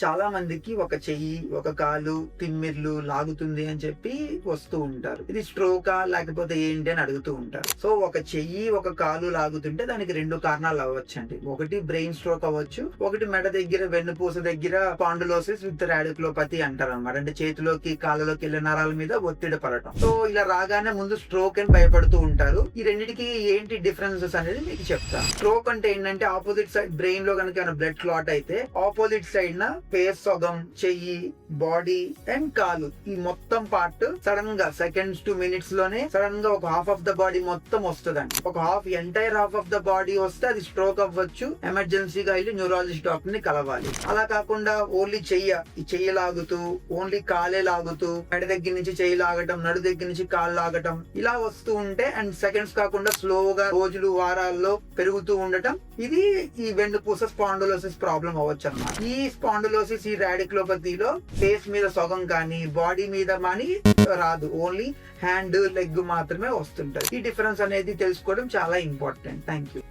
చాలా మందికి ఒక చెయ్యి, ఒక కాలు, తిమ్మిర్లు లాగుతుంది అని చెప్పి వస్తూ ఉంటారు. ఇది స్ట్రోకా లేకపోతే ఏంటి అని అడుగుతూ ఉంటారు. సో ఒక చెయ్యి, ఒక కాలు లాగుతుంటే దానికి 2 కారణాలు అవ్వచ్చండి. ఒకటి బ్రెయిన్ స్ట్రోక్ అవ్వచ్చు, ఒకటి మెడ దగ్గర వెన్నుపూస దగ్గర స్పాండిలోసిస్ విత్ రాడిక్యులోపతి అంటారు అనమాట. అంటే చేతిలోకి కాళ్ళలోకి వెళ్ళే నరాల మీద ఒత్తిడి పడటం. సో ఇలా రాగానే ముందు స్ట్రోక్ అని భయపడుతూ ఉంటారు. ఈ రెండింటికి ఏంటి డిఫరెన్సెస్ అనేది మీకు చెప్తాను. స్ట్రోక్ అంటే ఏంటంటే ఆపోజిట్ సైడ్ బ్రెయిన్ లో కనుక బ్లడ్ క్లాట్ అయితే ఆపోజిట్ సైడ్ నా ఫేస్ సగం, చెయ్యి, బాడీ అండ్ కాలు ఈ మొత్తం పార్ట్ సడన్ గా సెకండ్స్ టు మినిట్స్ లోనే సడన్ గా ఒక హాఫ్ ఆఫ్ ద బాడీ మొత్తం వస్తుందండి. ఒక entire half of the body వస్తే అది స్ట్రోక్ అవ్వచ్చు. ఎమర్జెన్సీగా వెళ్ళి న్యూరాలజిస్ట్ డాక్టర్ ని కలవాలి. అలా కాకుండా ఓన్లీ ఈ చెయ్యి లాగుతూ, ఓన్లీ కాలే లాగుతూ, మెడ దగ్గర నుంచి చెయ్యి లాగటం, నడు దగ్గర నుంచి కాలు లాగటం ఇలా వస్తూ ఉంటే అండ్ సెకండ్స్ కాకుండా స్లోగా రోజులు వారాల్లో పెరుగుతూ ఉండటం ఇది ఈ వెన్నుపూస స్పాండిలోసిస్ ప్రాబ్లం అవ్వచ్చు అన్నమాట. ఈ స్పాండిలోసిస్ ఈ రాడిక్యులోపతిలో ఫేస్ మీద సగం కానీ బాడీ మీద కానీ రాదు. ఓన్లీ హ్యాండ్, లెగ్ మాత్రమే వస్తుంటది. ఈ డిఫరెన్స్ అనేది తెలుసుకోవడం చాలా ఇంపార్టెంట్. Thank you.